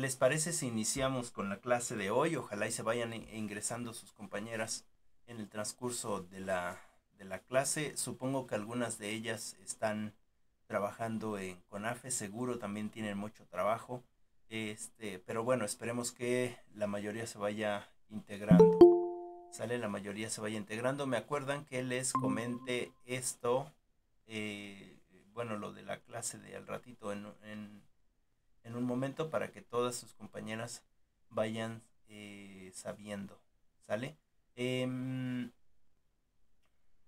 ¿les parece si iniciamos con la clase de hoy? Ojalá y se vayan ingresando sus compañeras en el transcurso de la clase. Supongo que algunas de ellas están trabajando en CONAFE, seguro también tienen mucho trabajo. Pero bueno, esperemos que la mayoría se vaya integrando. Sale, la mayoría se vaya integrando. Me acuerdan que les comente esto, eh, bueno, lo de la clase de al ratito en un momento para que todas sus compañeras vayan sabiendo, ¿sale? Em,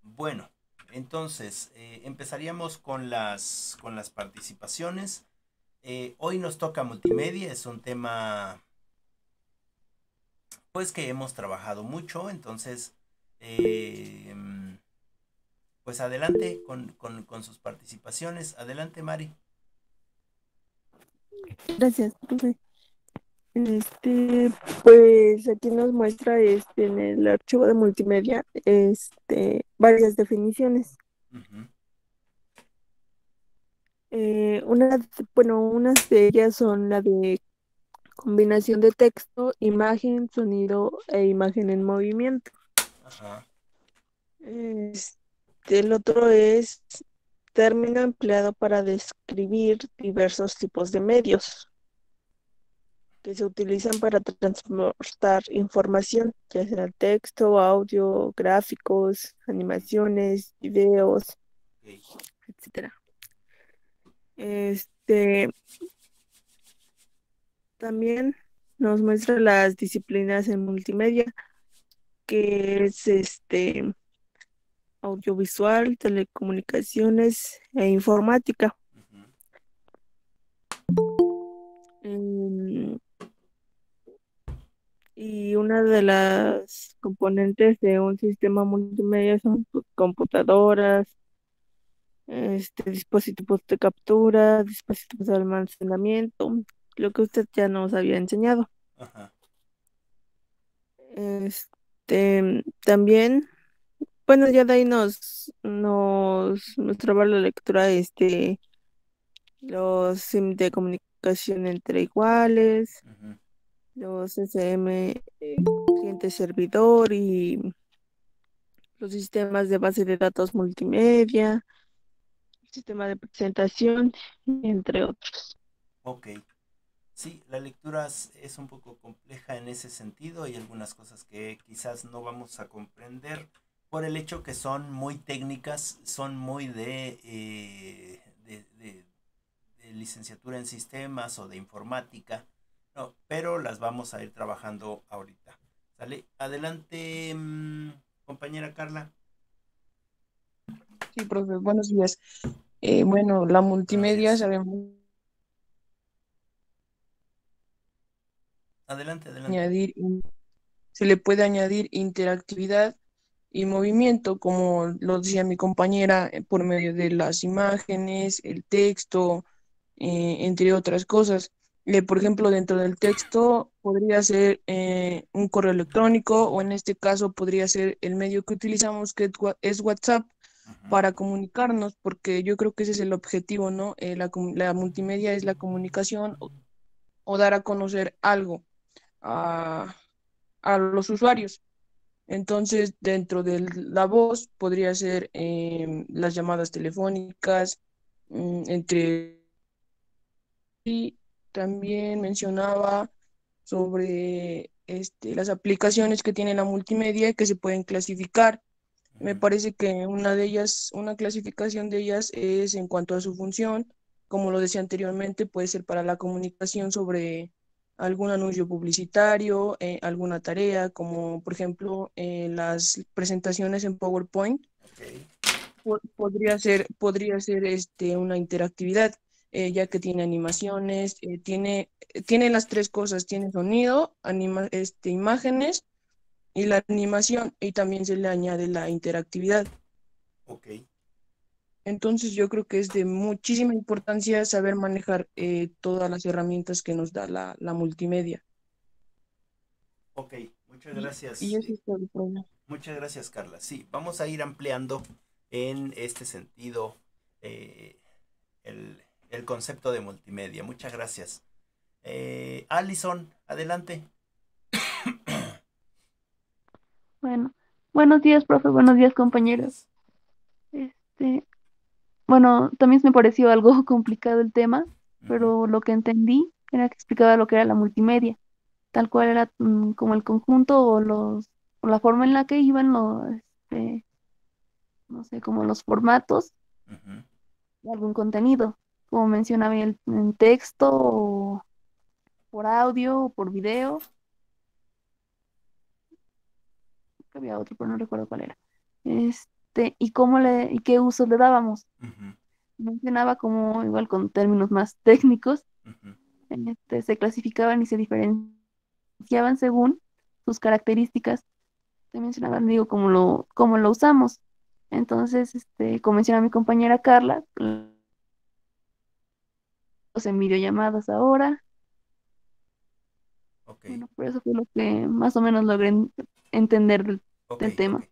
bueno, entonces empezaríamos con las participaciones. Hoy nos toca multimedia, es un tema pues que hemos trabajado mucho, entonces eh, pues adelante con sus participaciones. Adelante, Mari. Gracias, profe. Pues aquí nos muestra en el archivo de multimedia varias definiciones. Ujú, Unas de ellas son la de combinación de texto, imagen, sonido e imagen en movimiento. ajá, El otro es término empleado para describir diversos tipos de medios que se utilizan para transportar información, ya sea texto, audio, gráficos, animaciones, videos, ok, etcétera. Este también nos muestra las disciplinas en multimedia, que es audiovisual, telecomunicaciones e informática. ujú, Em, Y una de las componentes de un sistema multimedia son pues, computadoras, dispositivos de captura, dispositivos de almacenamiento, lo que usted ya nos había enseñado. ajá, También, bueno, ya de ahí nos mostraba la lectura, los SIM de comunicación entre iguales, ujú, los SM, cliente servidor y los sistemas de base de datos multimedia, el sistema de presentación, entre otros. ok. Sí, la lectura es un poco compleja en ese sentido. Hay algunas cosas que quizás no vamos a comprender por el hecho que son muy técnicas, son muy de licenciatura en sistemas o de informática, no, pero las vamos a ir trabajando ahorita. ¿Sale? Adelante, compañera Carla. Sí, profe, buenos días. Bueno, la Buenos multimedia días. sabemos Adelante, adelante. añadir, se le puede añadir interactividad y movimiento, como lo decía mi compañera, por medio de las imágenes, el texto, entre otras cosas. Por ejemplo, dentro del texto podría ser un correo electrónico o en este caso podría ser el medio que utilizamos, que es WhatsApp, Ujú, para comunicarnos, porque yo creo que ese es el objetivo, ¿no? La multimedia es la comunicación o dar a conocer algo a, a los usuarios. Entonces, dentro de la voz podría ser las llamadas telefónicas, entre... Y también mencionaba sobre las aplicaciones que tiene la multimedia y que se pueden clasificar. Me ujú, parece que una de ellas, una clasificación de ellas es en cuanto a su función, como lo decía anteriormente, puede ser para la comunicación sobre algún anuncio publicitario, alguna tarea, como por ejemplo las presentaciones en PowerPoint. ok. Podría ser una interactividad, ya que tiene animaciones, tiene las tres cosas, tiene sonido, imágenes y la animación, y también se le añade la interactividad. Ok, Entonces yo creo que es de muchísima importancia saber manejar todas las herramientas que nos da la multimedia. ok. Muchas Y gracias. eso es todo, profe. Muchas gracias, Carla. Sí, vamos a ir ampliando en este sentido eh, el, el concepto de multimedia. Muchas gracias. Alison, adelante. Bueno, buenos días, profe, buenos días, Buenos compañeros. días. Este, bueno, también me pareció algo complicado el tema, Ujú, pero lo que entendí era que explicaba lo que era la multimedia, tal cual era como el conjunto o la forma en la que iban no sé, como los formatos ujú. de algún contenido, como mencionaba en texto o por audio o por video, creo que había otro, pero no recuerdo cuál era. Y qué uso le dábamos. Ujú, Mencionaba como, igual con términos más técnicos, ujú. se clasificaban y se diferenciaban según sus características. Te mencionaban, digo, cómo lo usamos. Entonces, como menciona mi compañera Carla, los en videollamadas ahora. Ok, Bueno, por eso fue lo que más o menos logré entender ok, del ok. tema.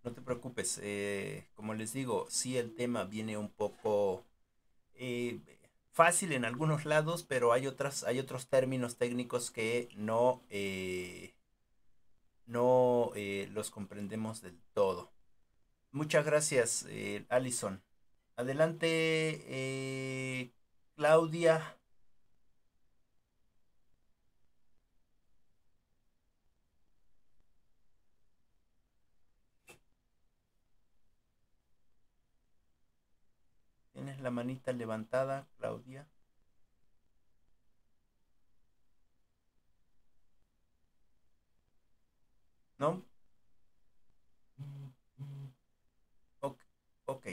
No te preocupes. Como les digo, sí el tema viene un poco eh, fácil en algunos lados, pero hay otros términos técnicos que no los comprendemos del todo. Muchas gracias, Alison. Adelante, Claudia. ¿Tienes la manita levantada, Claudia? ¿No? Ok. Ok.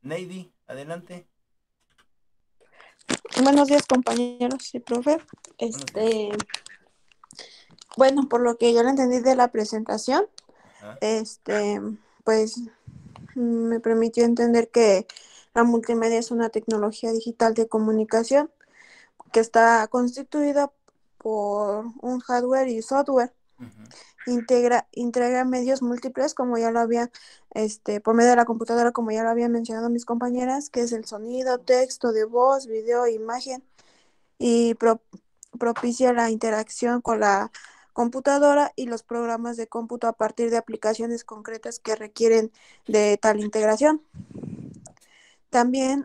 Neidy, adelante. Buenos días, compañeros y profe. Buenos días. Este, bueno, por lo que yo le entendí de la presentación, Ajá. este, pues me permitió entender que la multimedia es una tecnología digital de comunicación que está constituida por un hardware y software. Ujú, Integra medios múltiples, como ya lo había, por medio de la computadora, como ya lo habían mencionado mis compañeras, que es el sonido, texto de voz, video, imagen y propicia la interacción con la computadora y los programas de cómputo a partir de aplicaciones concretas que requieren de tal integración. También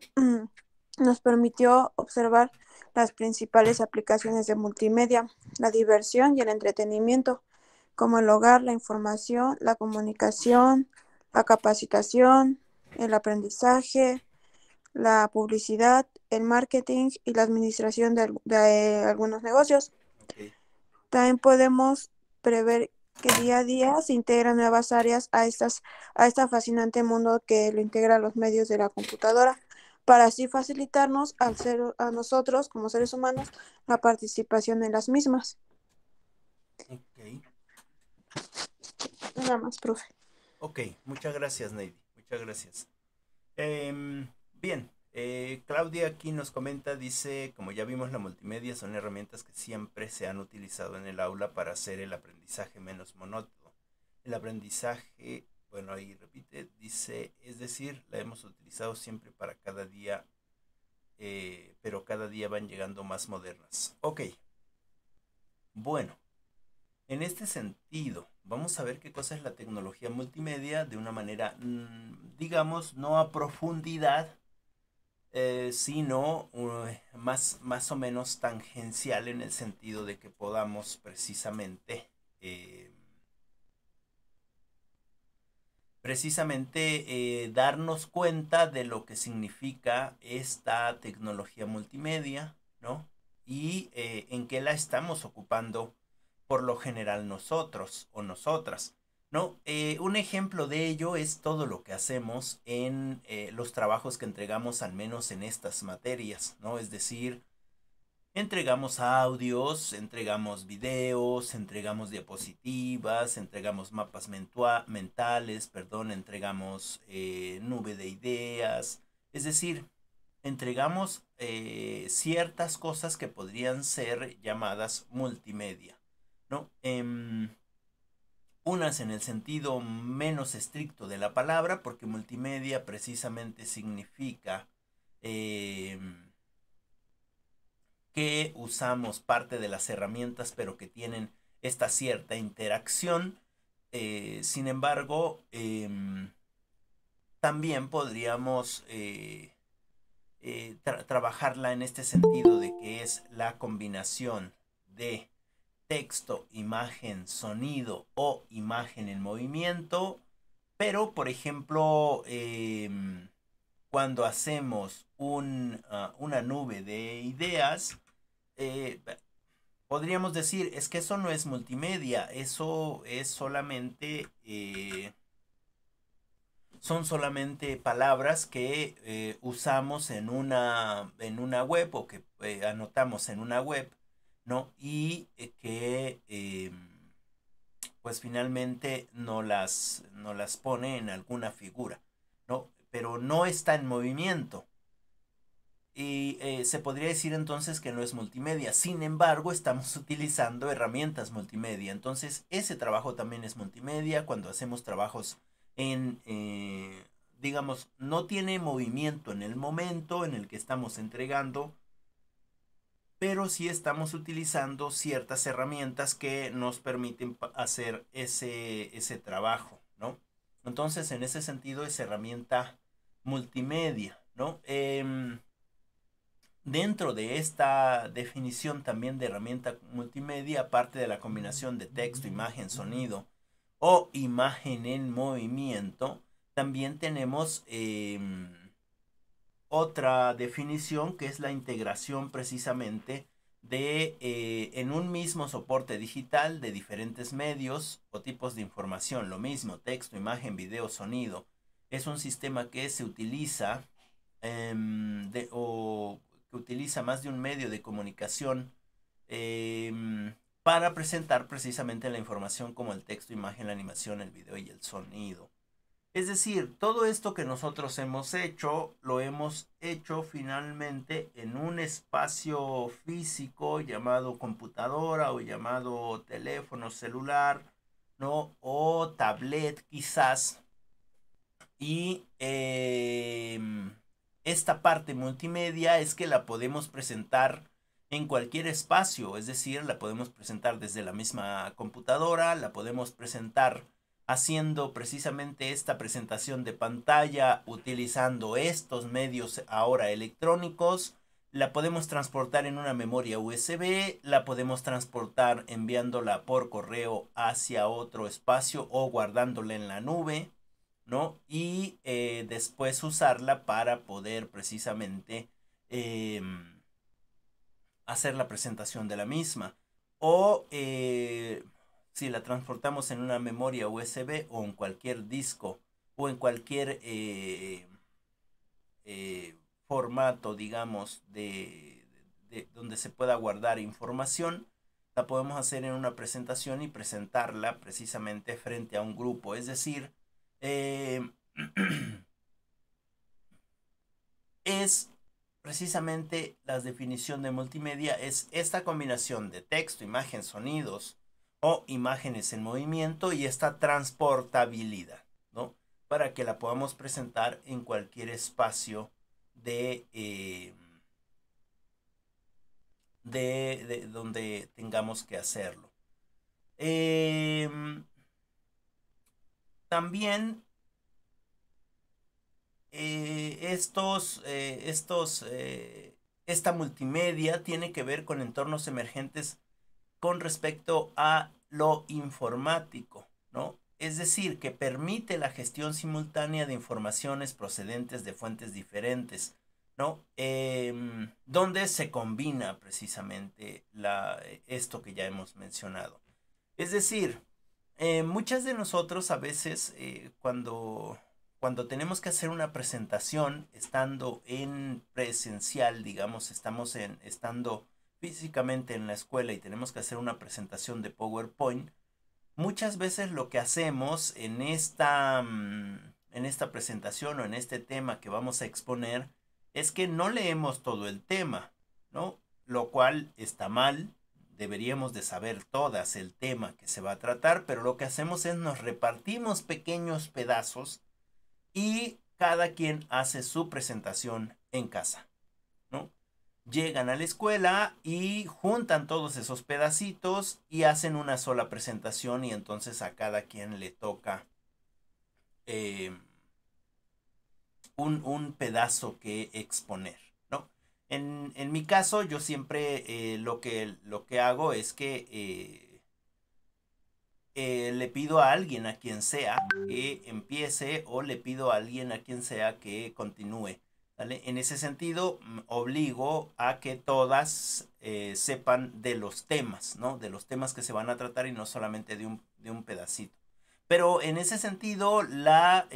nos permitió observar las principales aplicaciones de multimedia, la diversión y el entretenimiento, como el hogar, la información, la comunicación, la capacitación, el aprendizaje, la publicidad, el marketing y la administración de algunos negocios. ok. También podemos prever que día a día se integran nuevas áreas a este fascinante mundo que lo integra a los medios de la computadora, para así facilitarnos a nosotros como seres humanos la participación en las mismas. Ok. Nada más, profe. Ok. Muchas gracias, Neidy. Muchas gracias. Bien, Claudia aquí nos comenta, dice, como ya vimos, la multimedia son herramientas que siempre se han utilizado en el aula para hacer el aprendizaje menos monótono. El aprendizaje, bueno, ahí repite, dice, es decir, la hemos utilizado siempre para cada día, pero cada día van llegando más modernas. Ok, bueno, en este sentido, vamos a ver qué cosa es la tecnología multimedia de una manera, digamos, no a profundidad, sino más o menos tangencial en el sentido de que podamos eh, precisamente darnos cuenta de lo que significa esta tecnología multimedia, ¿no? Y en qué la estamos ocupando por lo general nosotros o nosotras, ¿no? Un ejemplo de ello es todo lo que hacemos en los trabajos que entregamos, al menos en estas materias, ¿no? Es decir, entregamos audios, entregamos videos, entregamos diapositivas, entregamos mapas mentales, perdón, entregamos nube de ideas, es decir, entregamos ciertas cosas que podrían ser llamadas multimedia, ¿no? Unas en el sentido menos estricto de la palabra, porque multimedia precisamente significa eh, que usamos parte de las herramientas, pero que tienen esta cierta interacción. Sin embargo, también podríamos trabajarla en este sentido de que es la combinación de texto, imagen, sonido o imagen en movimiento. Pero, por ejemplo, cuando hacemos una nube de ideas, podríamos decir, es que eso no es multimedia, eso es solamente, son solamente palabras que usamos en una web o que anotamos en una web, ¿no? Y que pues finalmente no las pone en alguna figura, ¿no? Pero no está en movimiento. Y se podría decir entonces que no es multimedia. Sin embargo, estamos utilizando herramientas multimedia. Entonces, ese trabajo también es multimedia. Cuando hacemos trabajos en, digamos, no tiene movimiento en el momento en el que estamos entregando, pero sí estamos utilizando ciertas herramientas que nos permiten hacer ese trabajo, ¿no? Entonces, en ese sentido, es herramienta multimedia, ¿no? Dentro de esta definición también de herramienta multimedia, aparte de la combinación de texto, imagen, sonido o imagen en movimiento, también tenemos otra definición que es la integración precisamente de en un mismo soporte digital de diferentes medios o tipos de información. Lo mismo, texto, imagen, video, sonido. Es un sistema que se utiliza o que utiliza más de un medio de comunicación para presentar precisamente la información como el texto, imagen, la animación, el video y el sonido. Es decir, todo esto que nosotros hemos hecho, lo hemos hecho finalmente en un espacio físico llamado computadora o llamado teléfono celular, ¿no? O tablet quizás. Y esta parte multimedia es que la podemos presentar en cualquier espacio, es decir, la podemos presentar desde la misma computadora, la podemos presentar haciendo precisamente esta presentación de pantalla utilizando estos medios ahora electrónicos. La podemos transportar en una memoria USB, la podemos transportar enviándola por correo hacia otro espacio o guardándola en la nube, ¿no? Y después usarla para poder precisamente hacer la presentación de la misma. O si la transportamos en una memoria USB o en cualquier disco o en cualquier formato, digamos, de donde se pueda guardar información, la podemos hacer en una presentación y presentarla precisamente frente a un grupo. Es decir, es precisamente la definición de multimedia, es esta combinación de texto, imagen, sonidos o imágenes en movimiento y esta transportabilidad, ¿no? Para que la podamos presentar en cualquier espacio de donde tengamos que hacerlo. También esta multimedia tiene que ver con entornos emergentes con respecto a lo informático, ¿no? Es decir, que permite la gestión simultánea de informaciones procedentes de fuentes diferentes, ¿no? Donde se combina precisamente esto que ya hemos mencionado. Es decir, muchas de nosotros a veces cuando tenemos que hacer una presentación estando en presencial, digamos, estando físicamente en la escuela y tenemos que hacer una presentación de PowerPoint, muchas veces lo que hacemos en esta presentación o en este tema que vamos a exponer es que no leemos todo el tema, ¿no? Lo cual está mal. Deberíamos de saber todas el tema que se va a tratar, pero lo que hacemos es nos repartimos pequeños pedazos y cada quien hace su presentación en casa, ¿no? llegan a la escuela y juntan todos esos pedacitos y hacen una sola presentación y entonces a cada quien le toca eh, un pedazo que exponer, ¿no? En mi caso, yo siempre lo que hago es que le pido a alguien, a quien sea, que empiece o le pido a alguien, a quien sea, que continúe. ¿Vale? En ese sentido, obligo a que todas sepan de los temas, ¿no? De los temas que se van a tratar y no solamente de un pedacito. Pero en ese sentido, la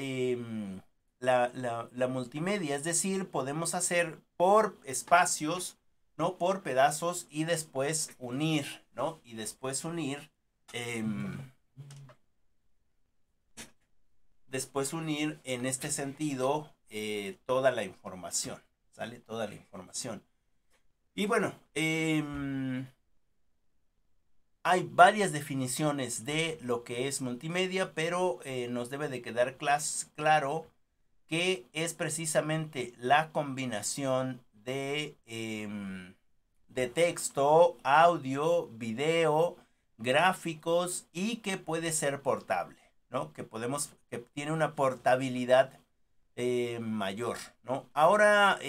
multimedia, es decir, podemos hacer por espacios, ¿no? Por pedazos y después unir, ¿no? Y después unir, en este sentido toda la información, ¿sale? Toda la información. Y bueno, hay varias definiciones de lo que es multimedia, pero nos debe de quedar claro que es precisamente la combinación de texto, audio, video, gráficos y que puede ser portable, ¿no? Que tiene una portabilidad mayor, ¿no? Ahora,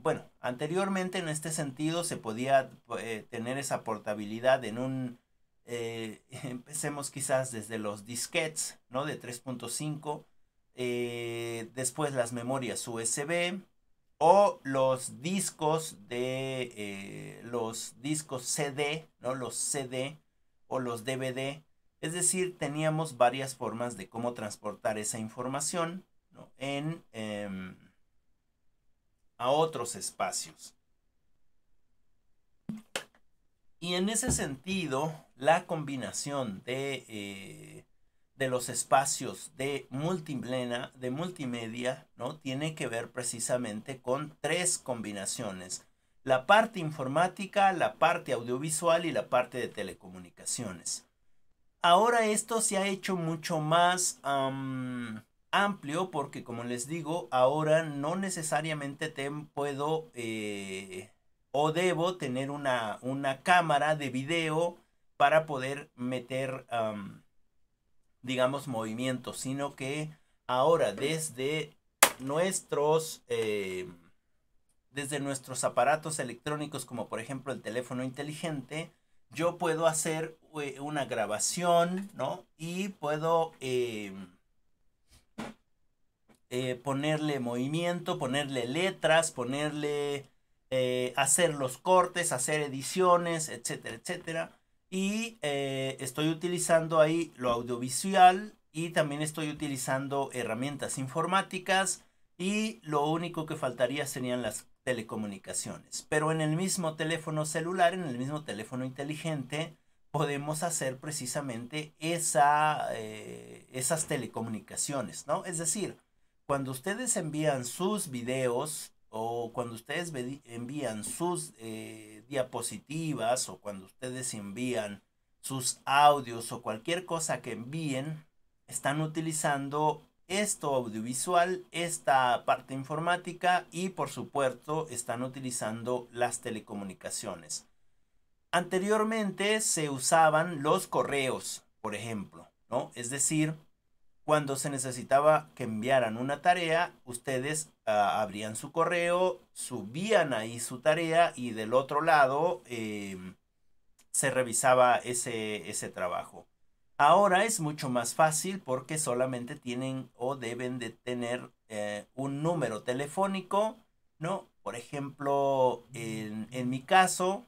bueno, anteriormente en este sentido se podía tener esa portabilidad en empecemos quizás desde los disquetes, ¿no? De 3.5, después las memorias USB o los discos los discos CD, ¿no? Los CD o los DVD. Es decir, teníamos varias formas de cómo transportar esa información, ¿no? A otros espacios. Y en ese sentido, la combinación de los espacios de multimedia, ¿no? Tiene que ver precisamente con tres combinaciones: la parte informática, la parte audiovisual y la parte de telecomunicaciones. Ahora esto se ha hecho mucho más amplio porque, como les digo, ahora no necesariamente puedo o debo tener una cámara de video para poder meter, digamos, movimientos, sino que ahora desde nuestros aparatos electrónicos, como por ejemplo el teléfono inteligente, yo puedo hacer una grabación, ¿no? Y puedo ponerle movimiento, ponerle letras, hacer los cortes, hacer ediciones, etcétera, etcétera. Y estoy utilizando ahí lo audiovisual y también estoy utilizando herramientas informáticas y lo único que faltaría serían las telecomunicaciones. Pero en el mismo teléfono celular, en el mismo teléfono inteligente, podemos hacer precisamente esas telecomunicaciones, ¿no? Es decir, cuando ustedes envían sus videos o cuando ustedes envían sus diapositivas o cuando ustedes envían sus audios o cualquier cosa que envíen, están utilizando esto audiovisual, esta parte informática y por supuesto están utilizando las telecomunicaciones. Anteriormente se usaban los correos, por ejemplo, ¿no? Es decir, cuando se necesitaba que enviaran una tarea, ustedes abrían su correo, subían ahí su tarea y del otro lado se revisaba ese trabajo. Ahora es mucho más fácil porque solamente tienen o deben de tener un número telefónico, ¿no? Por ejemplo, en mi caso,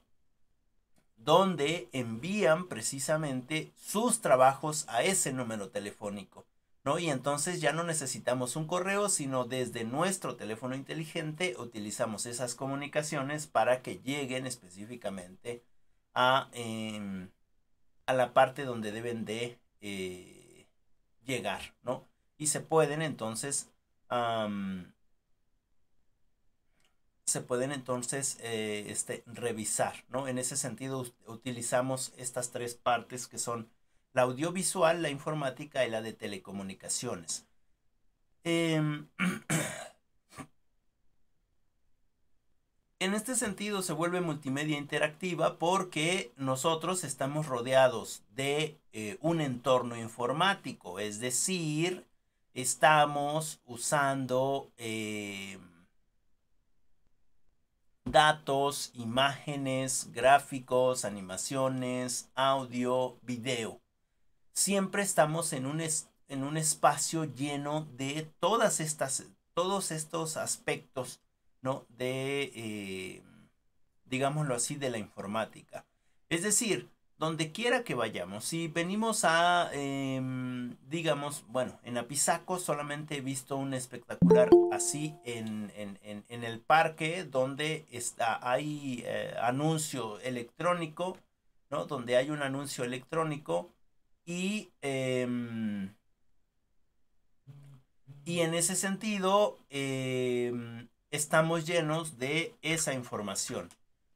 donde envían precisamente sus trabajos a ese número telefónico, ¿no? Y entonces ya no necesitamos un correo, sino desde nuestro teléfono inteligente utilizamos esas comunicaciones para que lleguen específicamente a la parte donde deben de llegar, ¿no? Y se pueden entonces revisar, ¿no? En ese sentido utilizamos estas tres partes que son la audiovisual, la informática y la de telecomunicaciones. En en este sentido se vuelve multimedia interactiva porque nosotros estamos rodeados de un entorno informático, es decir, estamos usando datos, imágenes, gráficos, animaciones, audio, video. Siempre estamos en un espacio lleno de todos estos aspectos, ¿no? De, digámoslo así, de la informática. Es decir, donde quiera que vayamos, si venimos a, digamos, bueno, en Apizaco solamente he visto un espectacular así en el parque donde hay anuncio electrónico, ¿no? Donde hay un anuncio electrónico y en ese sentido estamos llenos de esa información,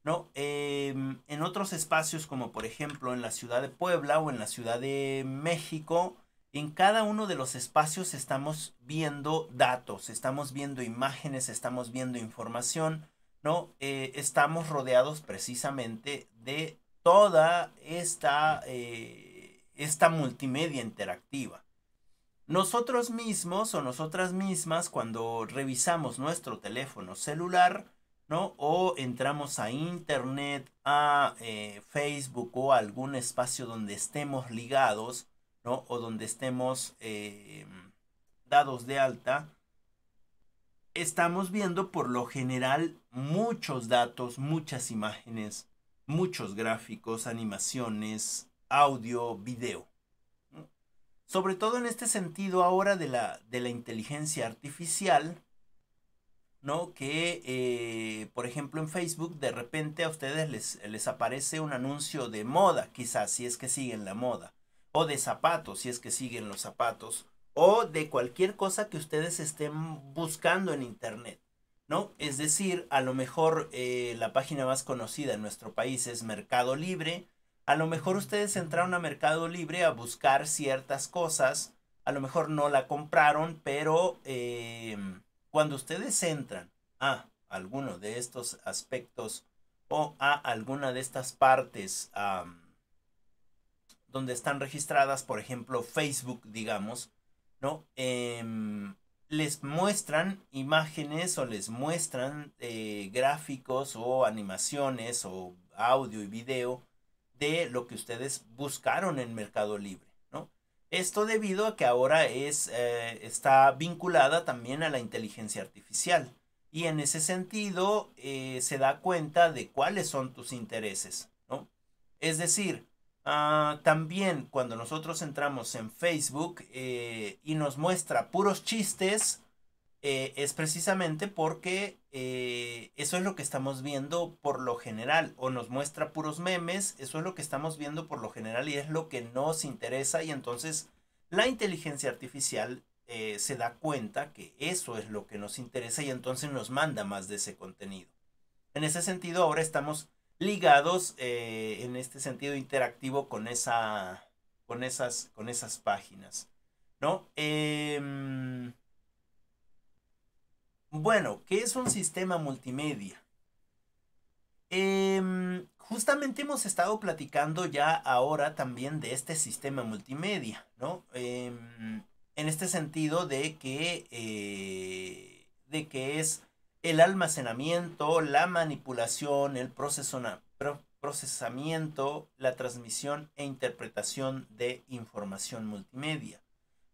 ¿no? En otros espacios como por ejemplo en la ciudad de Puebla o en la ciudad de México, en cada uno de los espacios estamos viendo datos, estamos viendo imágenes, estamos viendo información, ¿no? Estamos rodeados precisamente de toda esta multimedia interactiva. Nosotros mismos o nosotras mismas, cuando revisamos nuestro teléfono celular, ¿no? O entramos a internet, a Facebook o a algún espacio donde estemos ligados, ¿no? O donde estemos dados de alta, estamos viendo por lo general muchos datos, muchas imágenes, muchos gráficos, animaciones, audio, video. Sobre todo en este sentido ahora de la inteligencia artificial, ¿no? Que, por ejemplo, en Facebook de repente a ustedes les aparece un anuncio de moda, quizás si es que siguen la moda, o de zapatos, si es que siguen los zapatos, o de cualquier cosa que ustedes estén buscando en internet, ¿no? Es decir, a lo mejor la página más conocida en nuestro país es Mercado Libre. A lo mejor ustedes entraron a Mercado Libre a buscar ciertas cosas, a lo mejor no la compraron, pero cuando ustedes entran a alguno de estos aspectos o a alguna de estas partes donde están registradas, por ejemplo Facebook, digamos, ¿no? Les muestran imágenes o les muestran gráficos o animaciones o audio y video de lo que ustedes buscaron en Mercado Libre, ¿no? Esto debido a que ahora está vinculada también a la inteligencia artificial y en ese sentido se da cuenta de cuáles son tus intereses, ¿no? Es decir, también cuando nosotros entramos en Facebook y nos muestra puros chistes, es precisamente porque eso es lo que estamos viendo por lo general, o nos muestra puros memes, eso es lo que estamos viendo por lo general y es lo que nos interesa, y entonces la inteligencia artificial se da cuenta que eso es lo que nos interesa y entonces nos manda más de ese contenido. En ese sentido ahora estamos ligados en este sentido interactivo con esas páginas, ¿no? Bueno, ¿qué es un sistema multimedia? Justamente hemos estado platicando ya ahora también de este sistema multimedia, ¿no? En este sentido de que es el almacenamiento, la manipulación, el procesamiento, la transmisión e interpretación de información multimedia.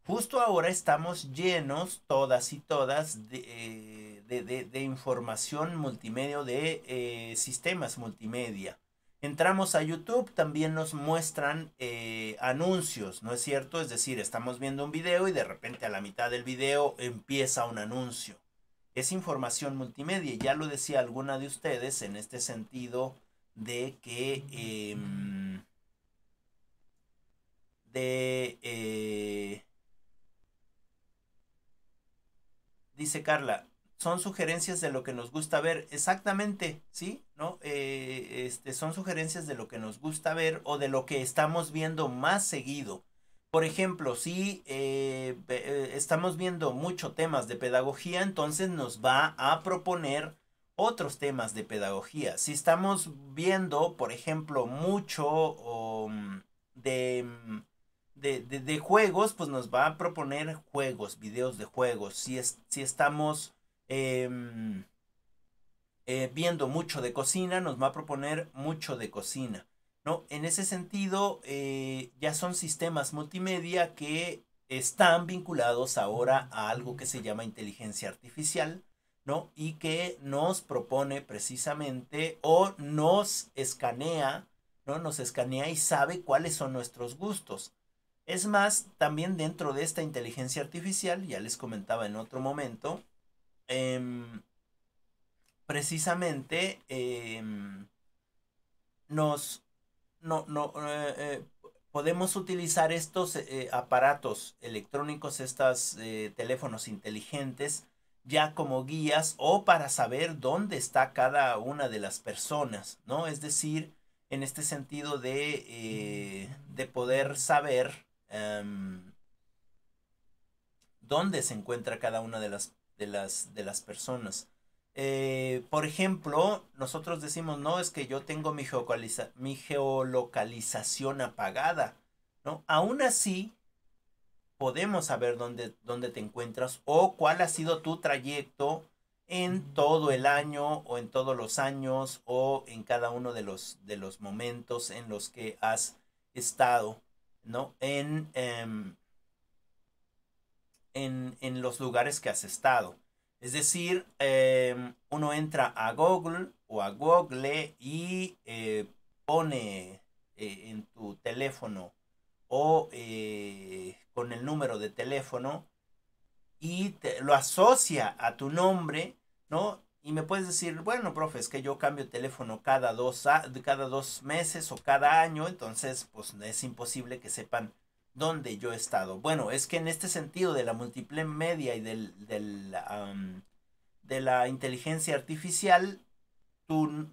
Justo ahora estamos llenos, todas y todas, de información multimedia, de sistemas multimedia. Entramos a YouTube, también nos muestran anuncios, ¿no es cierto? Es decir, estamos viendo un video y de repente a la mitad del video empieza un anuncio. Es información multimedia, ya lo decía alguna de ustedes en este sentido de que... dice Carla, son sugerencias de lo que nos gusta ver. Exactamente, ¿sí? ¿No? Son sugerencias de lo que nos gusta ver o de lo que estamos viendo más seguido. Por ejemplo, si estamos viendo mucho temas de pedagogía, entonces nos va a proponer otros temas de pedagogía. Si estamos viendo, por ejemplo, mucho de juegos, pues nos va a proponer juegos, videos de juegos. Si estamos viendo mucho de cocina, nos va a proponer mucho de cocina, ¿no? En ese sentido, ya son sistemas multimedia que están vinculados ahora a algo que se llama inteligencia artificial, ¿no? Y que nos propone precisamente o nos escanea, ¿no? Nos escanea y sabe cuáles son nuestros gustos. Es más, también dentro de esta inteligencia artificial, ya les comentaba en otro momento, precisamente nos podemos utilizar estos aparatos electrónicos, estos teléfonos inteligentes, ya como guías o para saber dónde está cada una de las personas, ¿no? Es decir, en este sentido de poder saber dónde se encuentra cada una de las personas. Por ejemplo, nosotros decimos, no, es que yo tengo mi geolocalización apagada, ¿no? Aún así, podemos saber dónde te encuentras o cuál ha sido tu trayecto en todo el año o en todos los años o en cada uno de los momentos en los que has estado, ¿no? En los lugares que has estado. Es decir, uno entra a Google o a Google y pone en tu teléfono o con el número de teléfono y lo asocia a tu nombre, ¿no? Y me puedes decir, bueno, profe, es que yo cambio de teléfono cada 2 meses o cada año, entonces pues es imposible que sepan dónde yo he estado. Bueno, es que en este sentido de la multimedia y de la inteligencia artificial, tu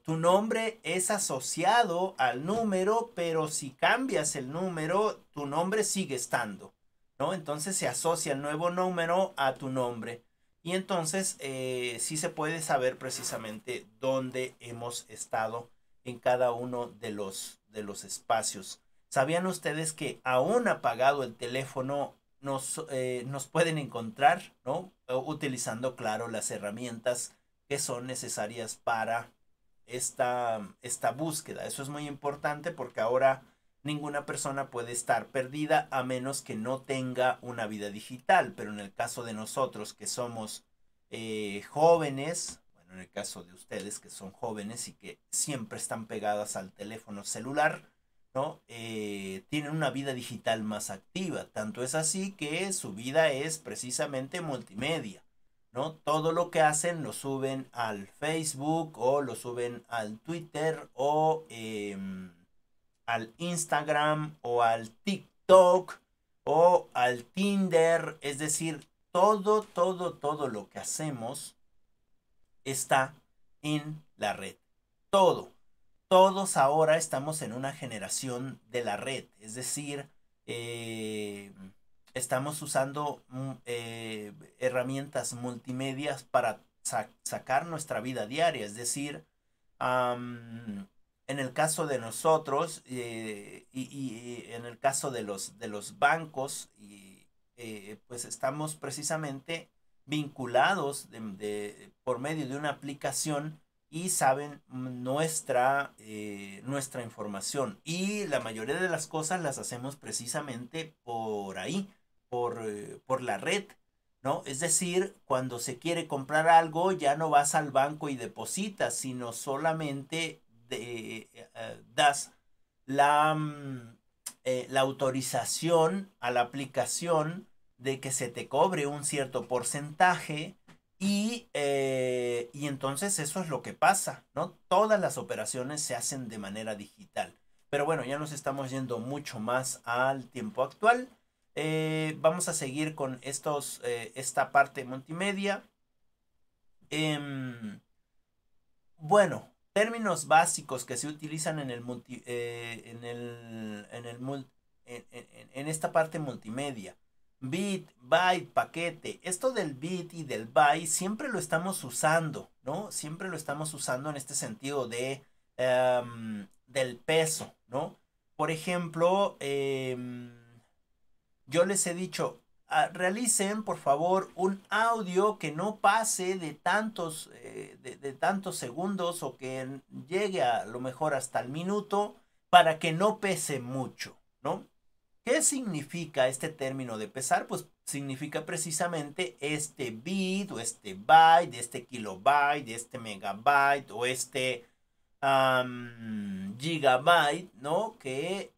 nombre es asociado al número, pero si cambias el número, tu nombre sigue estando, ¿no? Entonces se asocia el nuevo número a tu nombre. Y entonces sí se puede saber precisamente dónde hemos estado en cada uno de los espacios. ¿Sabían ustedes que aún apagado el teléfono nos pueden encontrar, ¿no? Utilizando, claro, las herramientas que son necesarias para esta búsqueda? Eso es muy importante porque ahora ninguna persona puede estar perdida a menos que no tenga una vida digital. Pero en el caso de nosotros que somos jóvenes, bueno, en el caso de ustedes que son jóvenes y que siempre están pegadas al teléfono celular, ¿no? Tienen una vida digital más activa. Tanto es así que su vida es precisamente multimedia, ¿no? Todo lo que hacen lo suben al Facebook o lo suben al Twitter o al Instagram o al TikTok o al Tinder. Es decir, todo lo que hacemos está en la red. Todos ahora estamos en una generación de la red, es decir, estamos usando herramientas multimedias para sacar nuestra vida diaria, es decir, en el caso de nosotros y en el caso de los bancos, pues estamos precisamente vinculados por medio de una aplicación y saben nuestra información. Y la mayoría de las cosas las hacemos precisamente por ahí, por la red, ¿no? Es decir, cuando se quiere comprar algo, ya no vas al banco y depositas, sino solamente das la autorización a la aplicación de que se te cobre un cierto porcentaje. Y entonces eso es lo que pasa, ¿no? Todas las operaciones se hacen de manera digital. Pero bueno, ya nos estamos yendo mucho más al tiempo actual. Vamos a seguir con esta parte multimedia. Bueno, términos básicos que se utilizan en esta parte multimedia. Bit, byte, paquete. Esto del bit y del byte siempre lo estamos usando, ¿no? Siempre lo estamos usando en este sentido de del peso, ¿no? Por ejemplo, yo les he dicho, realicen por favor un audio que no pase de tantos segundos o que llegue a lo mejor hasta el minuto para que no pese mucho, ¿no? ¿Qué significa este término de pesar? Pues significa precisamente este bit o este byte, este kilobyte, este megabyte o este gigabyte, ¿no? Que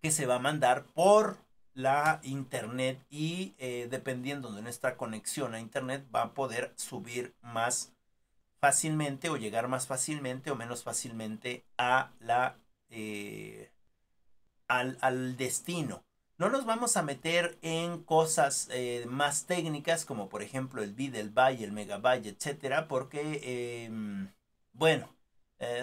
se va a mandar por la internet y dependiendo de nuestra conexión a internet va a poder subir más fácilmente o llegar más fácilmente o menos fácilmente a al destino. No nos vamos a meter en cosas más técnicas como por ejemplo el bit, el byte, el megabyte, etcétera, porque bueno,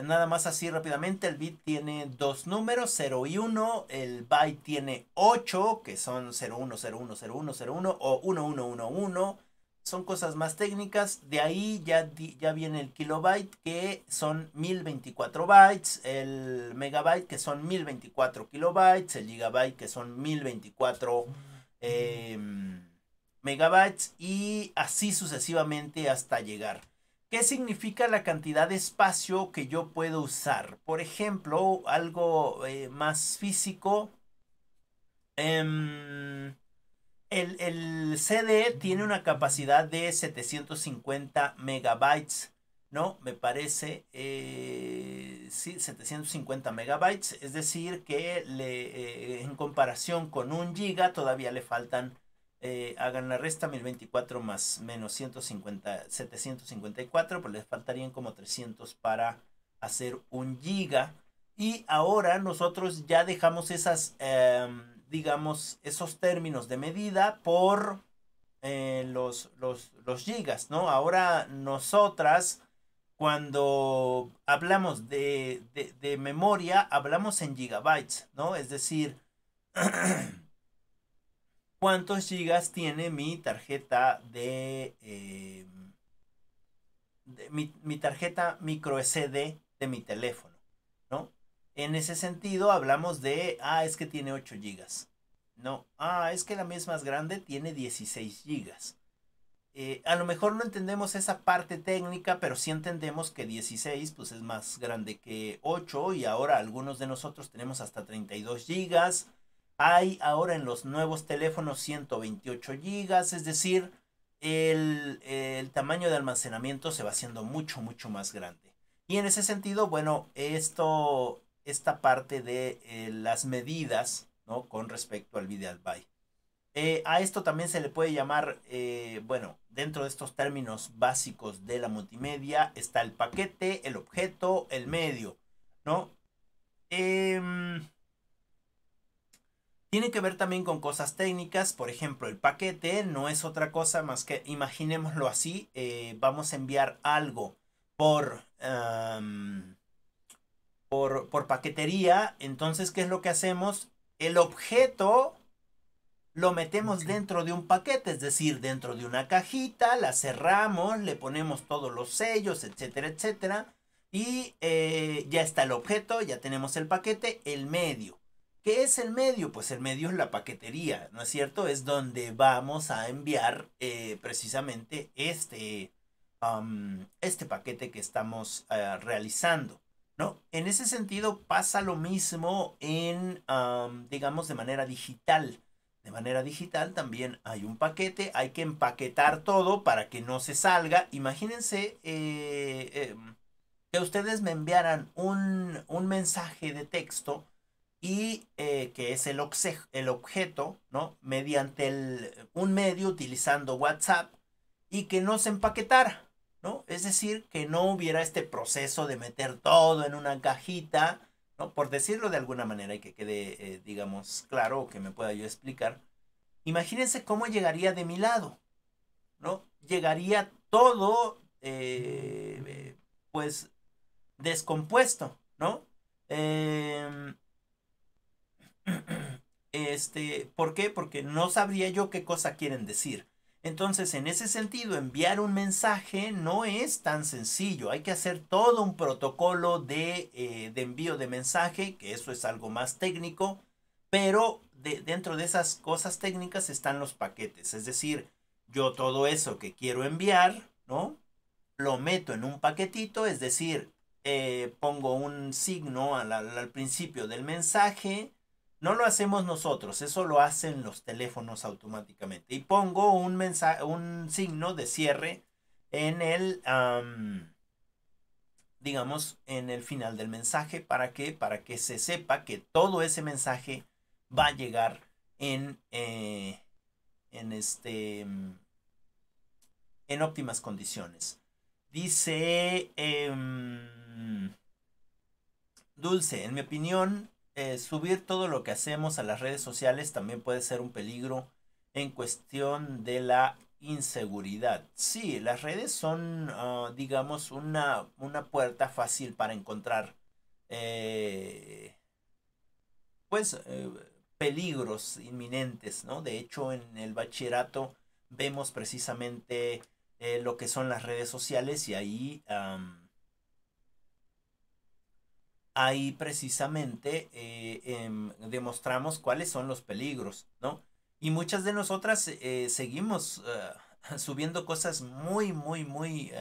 nada más así rápidamente, el bit tiene dos números, 0 y 1, el byte tiene 8, que son 01010101 o 1111, son cosas más técnicas. De ahí ya viene el kilobyte, que son 1024 bytes, el megabyte, que son 1024 kilobytes, el gigabyte, que son 1024 megabytes, y así sucesivamente hasta llegar. ¿Qué significa la cantidad de espacio que yo puedo usar? Por ejemplo, algo más físico. El CD tiene una capacidad de 750 megabytes, ¿no? Me parece, sí, 750 megabytes, es decir, que en comparación con un giga todavía le faltan, hagan la resta, 1024 más menos 150, 754, pues les faltarían como 300 para hacer un giga. Y ahora nosotros ya dejamos esas, digamos, esos términos de medida por los gigas, ¿no? Ahora nosotras, cuando hablamos de memoria, hablamos en gigabytes, ¿no? Es decir, ¿cuántos gigas tiene mi tarjeta mi tarjeta micro SD de mi teléfono, ¿no? En ese sentido hablamos de, es que tiene 8 gigas. No, es que la mía es más grande, tiene 16 gigas. A lo mejor no entendemos esa parte técnica, pero sí entendemos que 16 pues es más grande que 8 y ahora algunos de nosotros tenemos hasta 32 gigas. Hay ahora en los nuevos teléfonos 128 gigas, es decir, el tamaño de almacenamiento se va haciendo mucho, mucho más grande. Y en ese sentido, bueno, esta parte de las medidas, ¿no? Con respecto al video byte. A esto también se le puede llamar, bueno, dentro de estos términos básicos de la multimedia está el paquete, el objeto, el medio, ¿no? Tiene que ver también con cosas técnicas, por ejemplo, el paquete no es otra cosa más que, imaginémoslo así, vamos a enviar algo por paquetería, entonces, ¿qué es lo que hacemos? El objeto lo metemos dentro de un paquete, es decir, dentro de una cajita, la cerramos, le ponemos todos los sellos, etcétera, etcétera, y ya está el objeto, ya tenemos el paquete, el medio. ¿Qué es el medio? Pues el medio es la paquetería, ¿no es cierto? Es donde vamos a enviar precisamente este paquete que estamos realizando, ¿no? En ese sentido pasa lo mismo en, digamos, de manera digital. De manera digital también hay un paquete, hay que empaquetar todo para que no se salga. Imagínense que ustedes me enviaran un mensaje de texto y que es el objeto, ¿no? Mediante un medio utilizando WhatsApp y que no se empaquetara, ¿no? Es decir, que no hubiera este proceso de meter todo en una cajita, ¿no? Por decirlo de alguna manera y que quede, digamos, claro o que me pueda yo explicar. Imagínense cómo llegaría de mi lado, ¿no? Llegaría todo, pues, descompuesto, ¿no? ¿Por qué? Porque no sabría yo qué cosa quieren decir. Entonces, en ese sentido, enviar un mensaje no es tan sencillo. Hay que hacer todo un protocolo de envío de mensaje, que eso es algo más técnico, pero dentro de esas cosas técnicas están los paquetes. Es decir, yo todo eso que quiero enviar, ¿no? Lo meto en un paquetito, es decir, pongo un signo al principio del mensaje. No lo hacemos nosotros, eso lo hacen los teléfonos automáticamente. Y pongo un signo de cierre en digamos, en el final del mensaje. ¿Para qué? Para que se sepa que todo ese mensaje va a llegar en en óptimas condiciones. Dice Dulce, en mi opinión, subir todo lo que hacemos a las redes sociales también puede ser un peligro en cuestión de la inseguridad. Sí, las redes son, digamos, una puerta fácil para encontrar, eh, pues, peligros inminentes, ¿no? De hecho, en el bachillerato vemos precisamente lo que son las redes sociales y ahí precisamente demostramos cuáles son los peligros, ¿no? Y muchas de nosotras seguimos subiendo cosas muy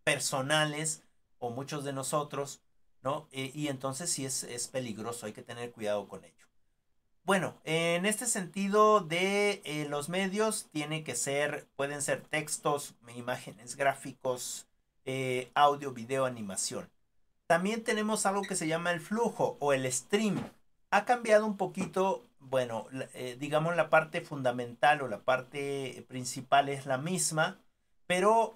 personales, o muchos de nosotros, ¿no? Y entonces sí es peligroso, hay que tener cuidado con ello. Bueno, en este sentido de los medios, pueden ser textos, imágenes, gráficos, audio, video, animación. También tenemos algo que se llama el flujo o el stream. Ha cambiado un poquito, bueno, digamos la parte fundamental o la parte principal es la misma, pero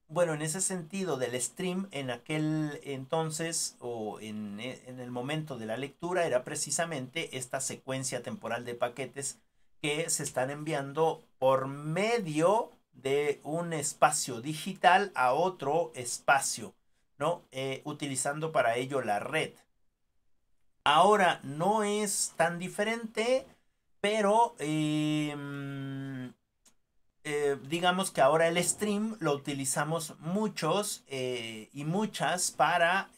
bueno, en ese sentido del stream, en aquel entonces o en el momento de la lectura era precisamente esta secuencia temporal de paquetes que se están enviando por medio de un espacio digital a otro espacio, ¿no? Utilizando para ello la red. Ahora no es tan diferente, pero digamos que ahora el stream lo utilizamos muchos y muchas para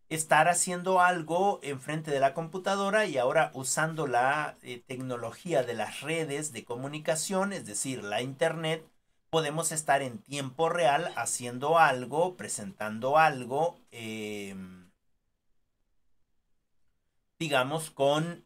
estar haciendo algo enfrente de la computadora, y ahora usando la tecnología de las redes de comunicación, es decir, la internet, podemos estar en tiempo real haciendo algo, presentando algo, digamos, con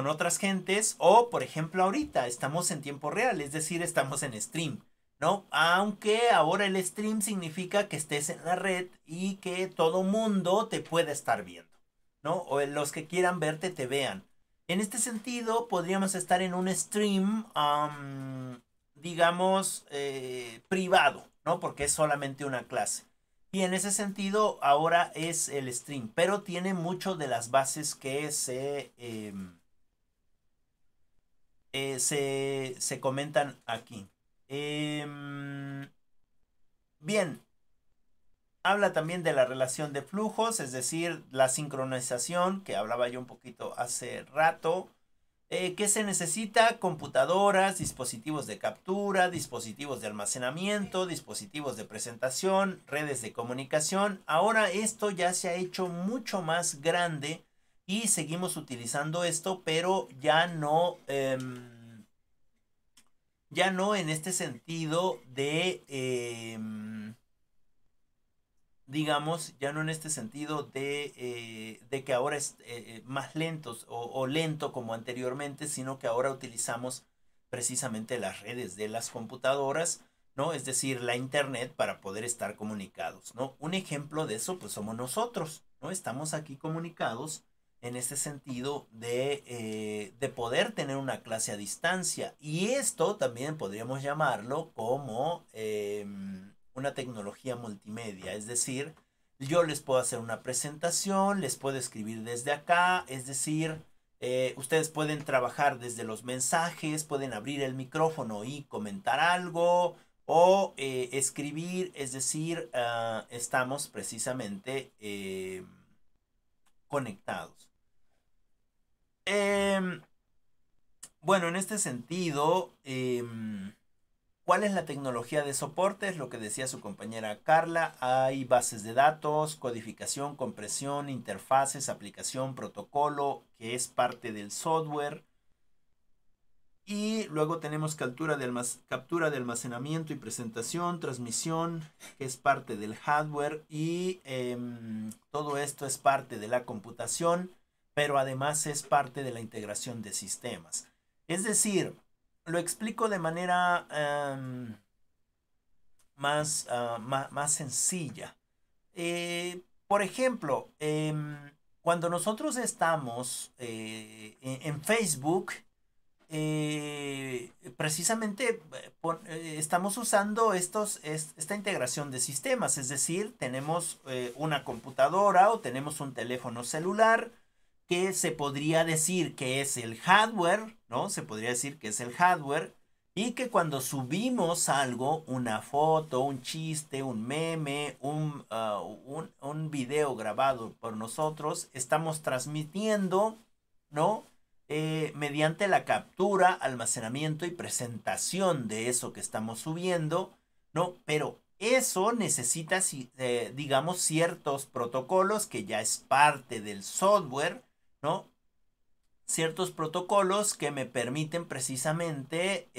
otras gentes, o por ejemplo ahorita estamos en tiempo real, es decir, estamos en stream, ¿no? Aunque ahora el stream significa que estés en la red y que todo mundo te pueda estar viendo, ¿no? O los que quieran verte te vean. En este sentido, podríamos estar en un stream, digamos, privado, ¿no? Porque es solamente una clase. Y en ese sentido, ahora es el stream, pero tiene mucho de las bases que se comentan aquí. Bien, habla también de la relación de flujos, es decir, la sincronización, que hablaba yo un poquito hace rato. ¿Qué se necesita? Computadoras, dispositivos de captura, dispositivos de almacenamiento, dispositivos de presentación, redes de comunicación. Ahora esto ya se ha hecho mucho más grande y seguimos utilizando esto, pero ya no en este sentido digamos, ya no en este sentido de que ahora es más lentos o lento como anteriormente, sino que ahora utilizamos precisamente las redes de las computadoras, ¿no? Es decir, la internet, para poder estar comunicados, ¿no? Un ejemplo de eso, pues somos nosotros, ¿no? Estamos aquí comunicados en ese sentido de poder tener una clase a distancia. Y esto también podríamos llamarlo como una tecnología multimedia, es decir, yo les puedo hacer una presentación, les puedo escribir desde acá, es decir, ustedes pueden trabajar desde los mensajes, pueden abrir el micrófono y comentar algo, o escribir, es decir, estamos precisamente conectados. bueno, en este sentido, ¿cuál es la tecnología de soporte? Es lo que decía su compañera Carla. Hay bases de datos, codificación, compresión, interfaces, aplicación, protocolo, que es parte del software. Y luego tenemos captura de almacenamiento y presentación, transmisión, que es parte del hardware. Y todo esto es parte de la computación, pero además es parte de la integración de sistemas. Es decir, lo explico de manera más sencilla. Por ejemplo, cuando nosotros estamos en Facebook, precisamente estamos usando esta integración de sistemas, es decir, tenemos una computadora o tenemos un teléfono celular que se podría decir que es el hardware, ¿no? Se podría decir que es el hardware y que cuando subimos algo, una foto, un chiste, un meme, un video grabado por nosotros, estamos transmitiendo, ¿no? Mediante la captura, almacenamiento y presentación de eso que estamos subiendo, ¿no? Pero eso necesita, digamos, ciertos protocolos que ya es parte del software, ¿no? Ciertos protocolos que me permiten precisamente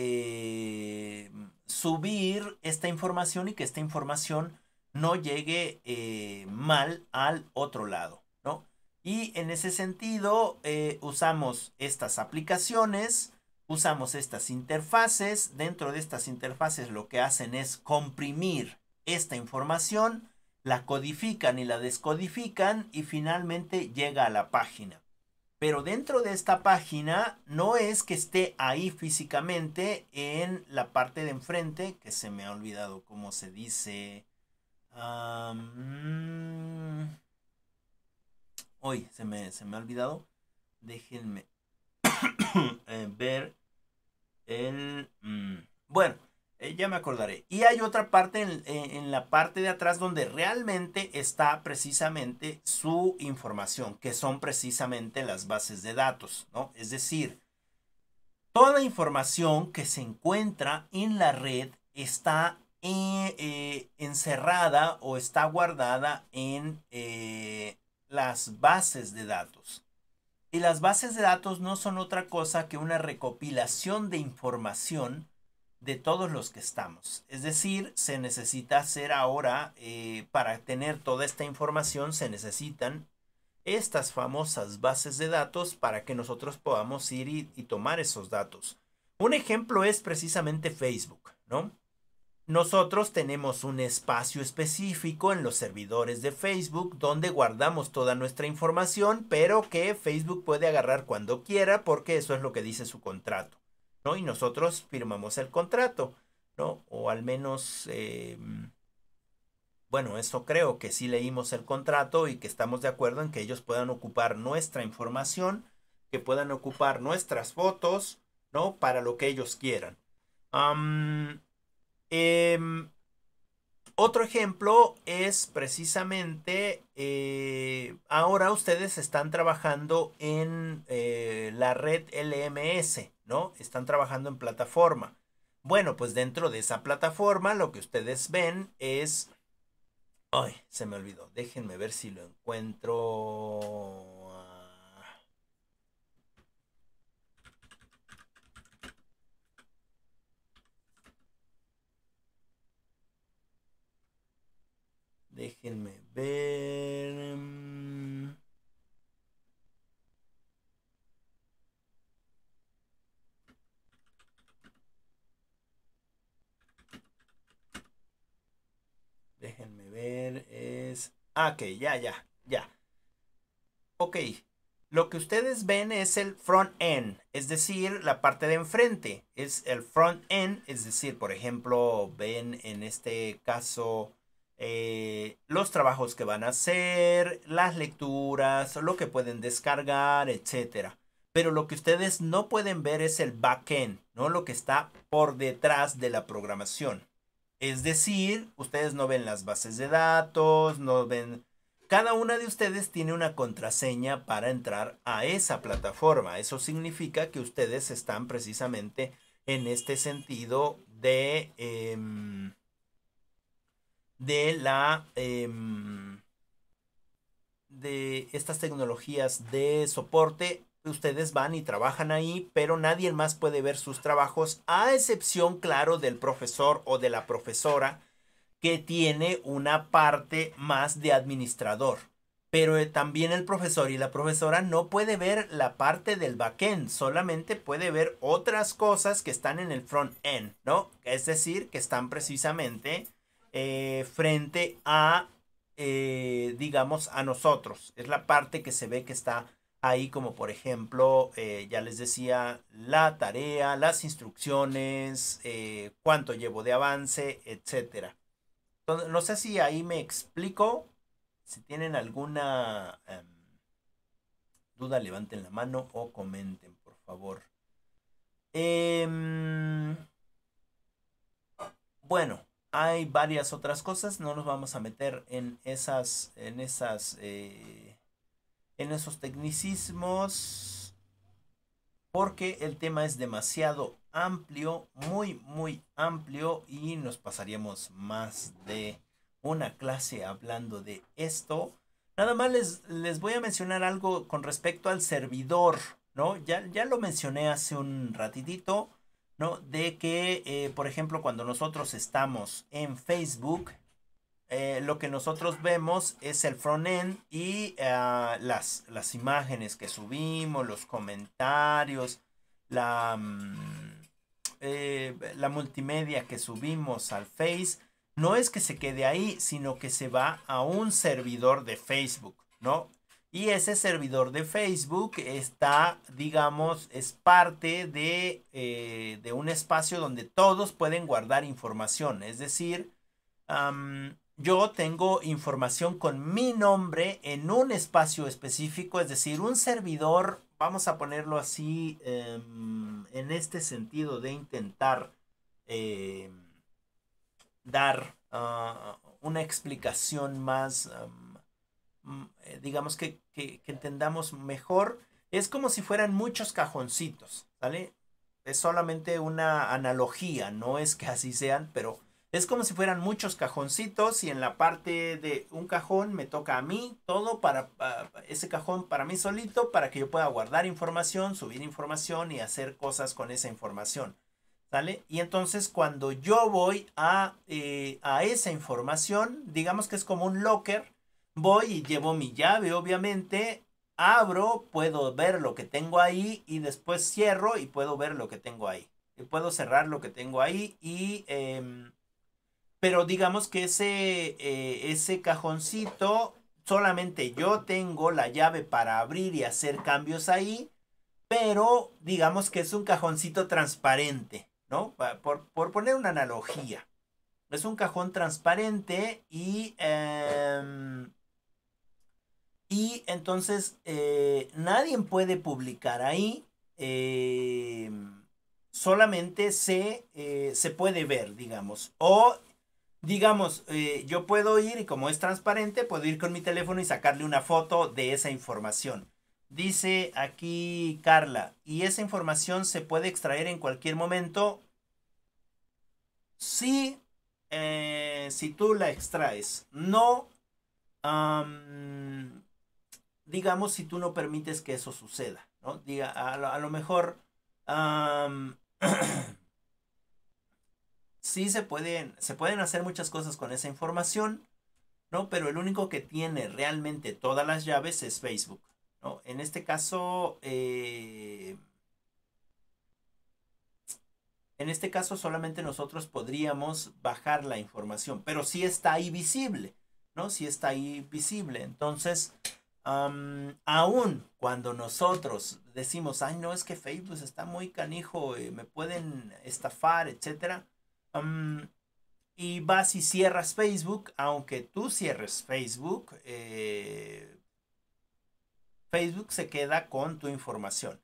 subir esta información y que esta información no llegue mal al otro lado, ¿no? Y en ese sentido usamos estas aplicaciones, usamos estas interfaces. Dentro de estas interfaces lo que hacen es comprimir esta información, la codifican y la descodifican y finalmente llega a la página. Pero dentro de esta página no es que esté ahí físicamente en la parte de enfrente, que se me ha olvidado cómo se dice. Hoy se me ha olvidado. Déjenme ver el... bueno, ya me acordaré. Y hay otra parte en la parte de atrás donde realmente está precisamente su información, que son precisamente las bases de datos, ¿no? Es decir, toda información que se encuentra en la red está encerrada o está guardada en las bases de datos. Y las bases de datos no son otra cosa que una recopilación de información de todos los que estamos. Es decir, se necesita hacer ahora, para tener toda esta información, se necesitan estas famosas bases de datos para que nosotros podamos ir y tomar esos datos. Un ejemplo es precisamente Facebook, ¿no? Nosotros tenemos un espacio específico en los servidores de Facebook donde guardamos toda nuestra información, pero que Facebook puede agarrar cuando quiera porque eso es lo que dice su contrato, ¿no? Y nosotros firmamos el contrato, ¿no? O al menos, bueno, eso creo que sí leímos el contrato y que estamos de acuerdo en que ellos puedan ocupar nuestra información, que puedan ocupar nuestras fotos, ¿no? Para lo que ellos quieran. Otro ejemplo es precisamente, ahora ustedes están trabajando en la red LMS, ¿no? Están trabajando en plataforma. Bueno, pues dentro de esa plataforma lo que ustedes ven es... Ay, se me olvidó. Déjenme ver si lo encuentro. Déjenme ver. Déjenme ver. Ok, ya. Ok. Lo que ustedes ven es el front end, es decir, la parte de enfrente. Es el front end, es decir, por ejemplo, ven en este caso los trabajos que van a hacer, las lecturas, lo que pueden descargar, etcétera. Pero lo que ustedes no pueden ver es el backend, ¿no? Lo que está por detrás de la programación. Es decir, ustedes no ven las bases de datos, no ven cada una de ustedes tiene una contraseña para entrar a esa plataforma. Eso significa que ustedes están precisamente en este sentido de estas tecnologías de soporte. Ustedes van y trabajan ahí, pero nadie más puede ver sus trabajos, a excepción, claro, del profesor o de la profesora, que tiene una parte más de administrador. Pero también el profesor y la profesora no puede ver la parte del backend, solamente puede ver otras cosas que están en el front-end, ¿no? Es decir, que están precisamente frente a, digamos, a nosotros. Es la parte que se ve que está ahí, como por ejemplo, ya les decía, la tarea, las instrucciones, cuánto llevo de avance, etcétera. Entonces, no sé si ahí me explico. Si tienen alguna duda, levanten la mano o comenten, por favor. Bueno, hay varias otras cosas. No nos vamos a meter en esos tecnicismos, porque el tema es demasiado amplio, muy amplio, y nos pasaríamos más de una clase hablando de esto. Nada más les voy a mencionar algo con respecto al servidor, ¿no? Ya lo mencioné hace un ratitito, ¿no? De que, por ejemplo, cuando nosotros estamos en Facebook, lo que nosotros vemos es el front-end y las imágenes que subimos, los comentarios, la multimedia que subimos al Face. No es que se quede ahí, sino que se va a un servidor de Facebook, ¿no? Y ese servidor de Facebook está, digamos, es parte de un espacio donde todos pueden guardar información. Es decir, yo tengo información con mi nombre en un espacio específico, es decir, un servidor, vamos a ponerlo así, en este sentido de intentar dar una explicación más, digamos que entendamos mejor. Es como si fueran muchos cajoncitos, ¿vale? Es solamente una analogía, no es que así sean, pero es como si fueran muchos cajoncitos y en la parte de un cajón me toca a mí todo para ese cajón para mí solito, para que yo pueda guardar información, subir información y hacer cosas con esa información, ¿sale? Y entonces cuando yo voy a esa información, digamos que es como un locker, voy y llevo mi llave, obviamente, abro, puedo ver lo que tengo ahí y después cierro y puedo ver lo que tengo ahí. Y puedo cerrar lo que tengo ahí y... pero digamos que ese cajoncito, solamente yo tengo la llave para abrir y hacer cambios ahí, pero digamos que es un cajoncito transparente, ¿no? Por poner una analogía. Es un cajón transparente y entonces nadie puede publicar ahí. Solamente se puede ver, digamos. O digamos, yo puedo ir y como es transparente, puedo ir con mi teléfono y sacarle una foto de esa información. Dice aquí Carla, ¿y esa información se puede extraer en cualquier momento? Sí, si tú la extraes. No, digamos, si tú no permites que eso suceda, ¿no? Diga, a lo mejor... sí se pueden hacer muchas cosas con esa información, ¿no? Pero el único que tiene realmente todas las llaves es Facebook, ¿no? En este caso, solamente nosotros podríamos bajar la información, pero sí está ahí visible, ¿no? Sí está ahí visible. Entonces, aún cuando nosotros decimos, ay, no, es que Facebook está muy canijo, me pueden estafar, etcétera. Y vas y cierras Facebook, aunque tú cierres Facebook, Facebook se queda con tu información.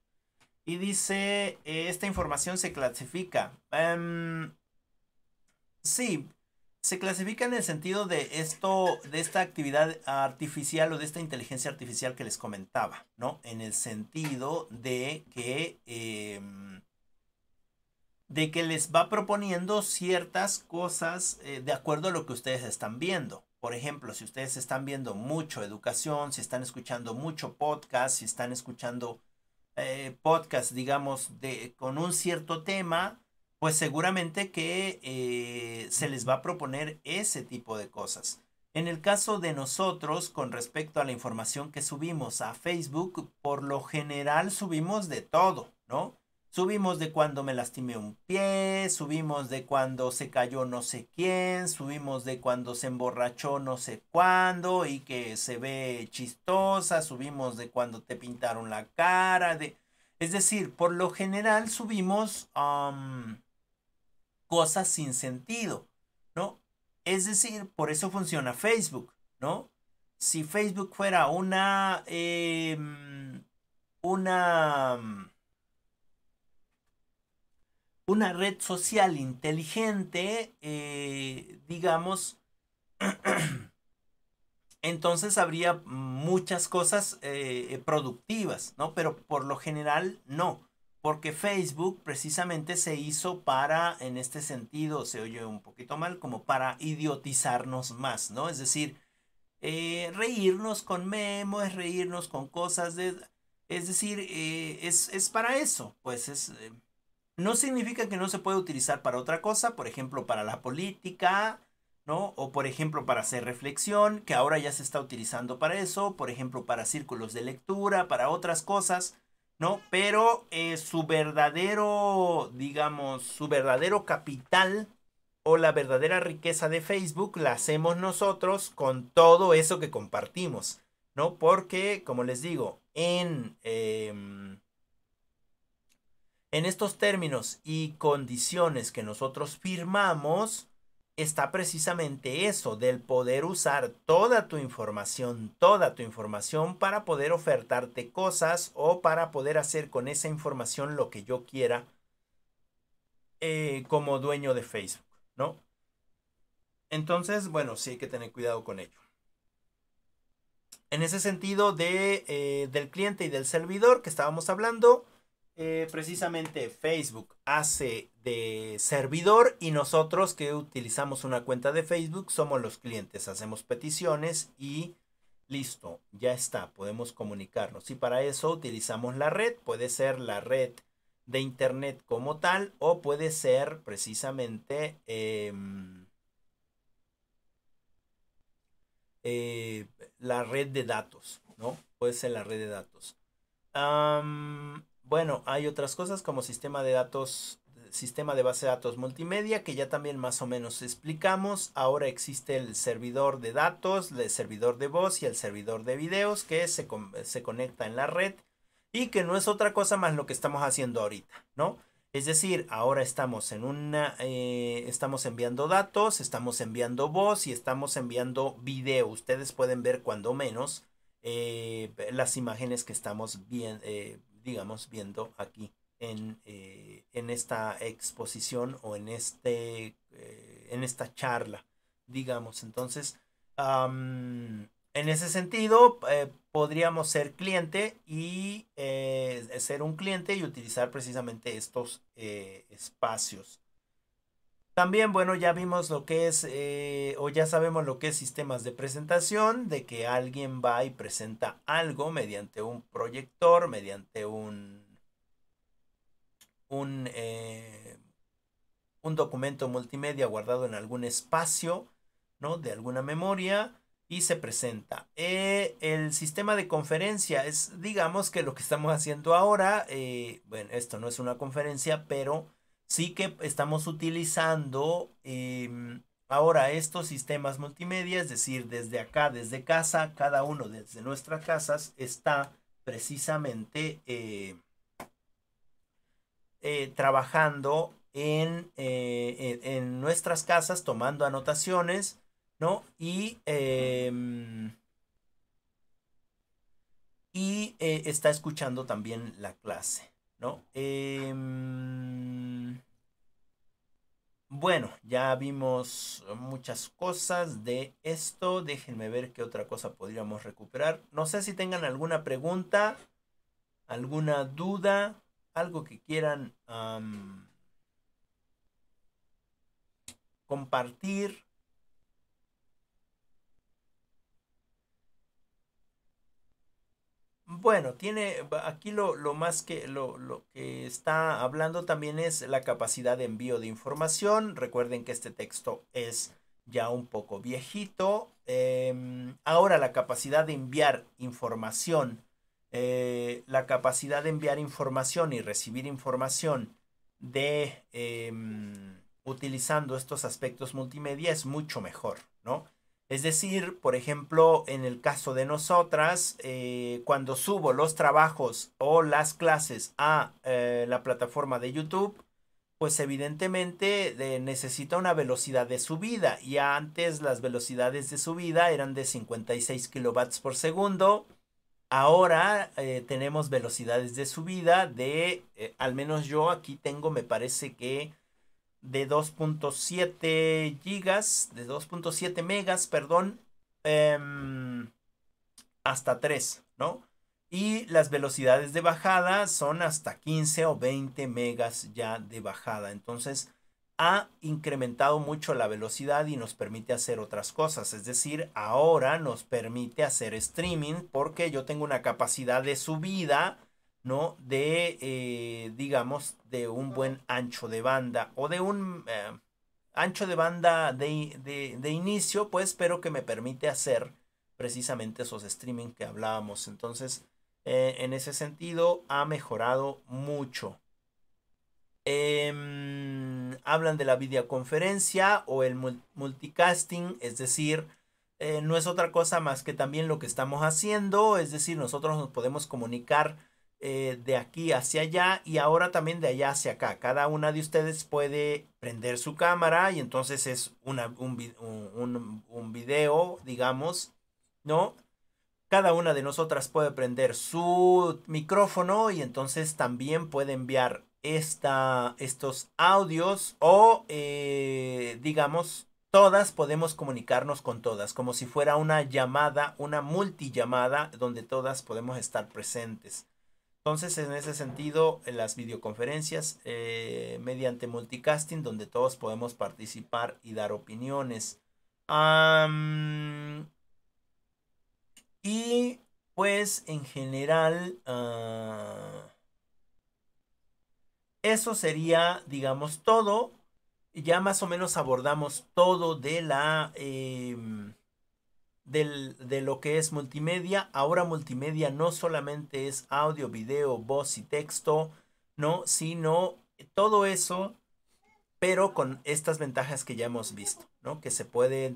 Y dice, esta información se clasifica. Sí, Se clasifica en el sentido de esto, de esta actividad artificial o de esta inteligencia artificial que les comentaba, ¿no? En el sentido de que les va proponiendo ciertas cosas de acuerdo a lo que ustedes están viendo. Por ejemplo, si ustedes están viendo mucho educación, si están escuchando mucho podcast, si están escuchando podcast, digamos, con un cierto tema, pues seguramente que se les va a proponer ese tipo de cosas. En el caso de nosotros, con respecto a la información que subimos a Facebook, por lo general subimos de todo, ¿no? Subimos de cuando me lastimé un pie, subimos de cuando se cayó no sé quién, subimos de cuando se emborrachó no sé cuándo y que se ve chistosa, subimos de cuando te pintaron la cara, es decir, por lo general subimos cosas sin sentido, ¿no? Es decir, por eso funciona Facebook, ¿no? Si Facebook fuera una una red social inteligente, digamos, entonces habría muchas cosas productivas, ¿no? Pero por lo general no, porque Facebook precisamente se hizo para, en este sentido, se oye un poquito mal, como para idiotizarnos más, ¿no? Es decir, reírnos con memes, reírnos con cosas es decir, es para eso, pues no significa que no se pueda utilizar para otra cosa, por ejemplo, para la política, ¿no? O por ejemplo, para hacer reflexión, que ahora ya se está utilizando para eso, por ejemplo, para círculos de lectura, para otras cosas, ¿no? Pero su verdadero, digamos, su verdadero capital o la verdadera riqueza de Facebook la hacemos nosotros con todo eso que compartimos, ¿no? Porque, como les digo, en estos términos y condiciones que nosotros firmamos, está precisamente eso, del poder usar toda tu información para poder ofertarte cosas o para poder hacer con esa información lo que yo quiera como dueño de Facebook, ¿no? Entonces, bueno, sí hay que tener cuidado con ello. En ese sentido del cliente y del servidor que estábamos hablando, precisamente Facebook hace de servidor y nosotros que utilizamos una cuenta de Facebook somos los clientes, hacemos peticiones y listo, ya está, podemos comunicarnos. Y para eso utilizamos la red, puede ser la red de internet como tal o puede ser precisamente la red de datos, ¿no? Puede ser la red de datos. Bueno, hay otras cosas como sistema de datos, sistema de base de datos multimedia, que ya también más o menos explicamos. Ahora existe el servidor de datos, el servidor de voz y el servidor de videos que se conecta en la red y que no es otra cosa más lo que estamos haciendo ahorita, ¿no? Es decir, ahora estamos estamos enviando datos, estamos enviando voz y estamos enviando video. Ustedes pueden ver cuando menos las imágenes que estamos digamos, viendo aquí en esta exposición o en esta charla, digamos. Entonces, en ese sentido, podríamos ser cliente y ser un cliente y utilizar precisamente estos espacios. También, bueno, ya vimos lo que es, o ya sabemos lo que es sistemas de presentación, de que alguien va y presenta algo mediante un proyector, mediante un documento multimedia guardado en algún espacio, ¿no? De alguna memoria y se presenta. El sistema de conferencia es, digamos que lo que estamos haciendo ahora, bueno, esto no es una conferencia, pero sí que estamos utilizando ahora estos sistemas multimedia, es decir, desde acá, desde casa, cada uno desde nuestras casas está precisamente trabajando en nuestras casas, tomando anotaciones, ¿no? Y está escuchando también la clase, ¿no? bueno, ya vimos muchas cosas de esto. Déjenme ver qué otra cosa podríamos recuperar. No sé si tengan alguna pregunta, alguna duda, algo que quieran compartir. Bueno, aquí lo más que lo que está hablando también es la capacidad de envío de información. Recuerden que este texto es ya un poco viejito. Ahora la capacidad de enviar información, la capacidad de enviar información y recibir información de utilizando estos aspectos multimedia es mucho mejor, ¿no? Es decir, por ejemplo, en el caso de nosotras, cuando subo los trabajos o las clases a la plataforma de YouTube, pues evidentemente necesita una velocidad de subida. Y antes las velocidades de subida eran de 56 kilobytes por segundo. Ahora tenemos velocidades de subida de, al menos yo aquí tengo, me parece que de 2.7 gigas, de 2.7 megas, perdón, hasta 3, ¿no? Y las velocidades de bajada son hasta 15 o 20 megas ya de bajada. Entonces ha incrementado mucho la velocidad y nos permite hacer otras cosas. Es decir, ahora nos permite hacer streaming porque yo tengo una capacidad de subida, ¿no? De, digamos, de un buen ancho de banda o de un ancho de banda de inicio, pues, pero que me permite hacer precisamente esos streaming que hablábamos. Entonces, en ese sentido, ha mejorado mucho. Hablan de la videoconferencia o el multicasting, es decir, no es otra cosa más que también lo que estamos haciendo, es decir, nosotros nos podemos comunicar de aquí hacia allá y ahora también de allá hacia acá. Cada una de ustedes puede prender su cámara y entonces es un video, digamos, ¿no? Cada una de nosotras puede prender su micrófono y entonces también puede enviar estos audios o digamos todas podemos comunicarnos con todas como si fuera una llamada, una multillamada donde todas podemos estar presentes. Entonces en ese sentido en las videoconferencias mediante multicasting donde todos podemos participar y dar opiniones. Y pues en general eso sería, digamos, todo. Ya más o menos abordamos todo de de lo que es multimedia. Ahora multimedia no solamente es audio, video, voz y texto, ¿no? Sino todo eso, pero con estas ventajas que ya hemos visto, ¿no? Que se puede,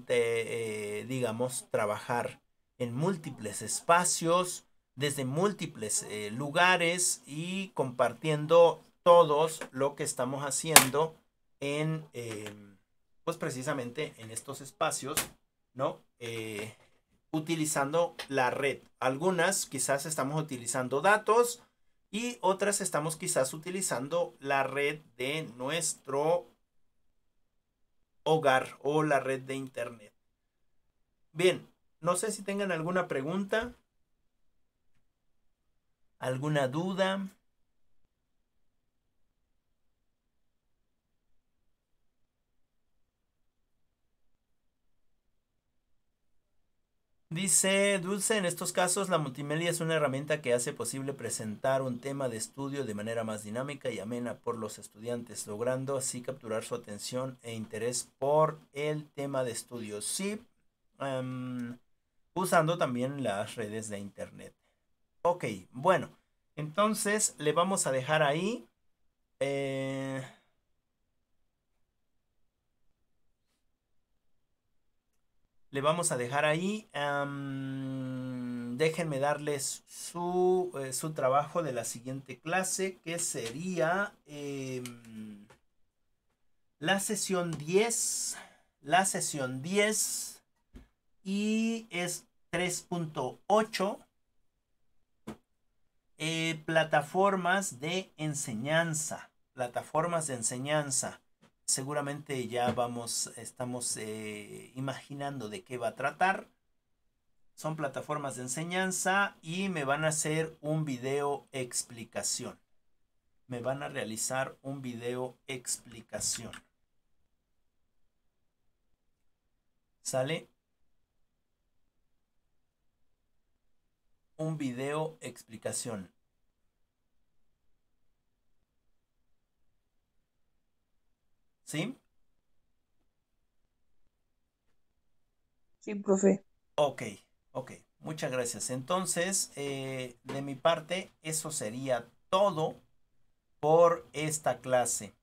digamos, trabajar en múltiples espacios, desde múltiples lugares y compartiendo todos lo que estamos haciendo en, pues precisamente en estos espacios, ¿no? Utilizando la red. Algunas quizás estamos utilizando datos y otras estamos quizás utilizando la red de nuestro hogar o la red de internet. Bien, no sé si tengan alguna pregunta, alguna duda. Dice Dulce, en estos casos la multimedia es una herramienta que hace posible presentar un tema de estudio de manera más dinámica y amena por los estudiantes, logrando así capturar su atención e interés por el tema de estudio. Sí, usando también las redes de internet. Ok, bueno, entonces le vamos a dejar ahí. Le vamos a dejar ahí. Déjenme darles su trabajo de la siguiente clase, que sería la sesión 10. La sesión 10 y es 3.8. Plataformas de enseñanza. Plataformas de enseñanza. seguramente ya estamos imaginando de qué va a tratar. Son plataformas de enseñanza y me van a hacer un video explicación. Me van a realizar un video explicación. ¿Sale? Un video explicación. ¿Sí? Sí, profe. Ok, ok. Muchas gracias. Entonces, de mi parte, eso sería todo por esta clase.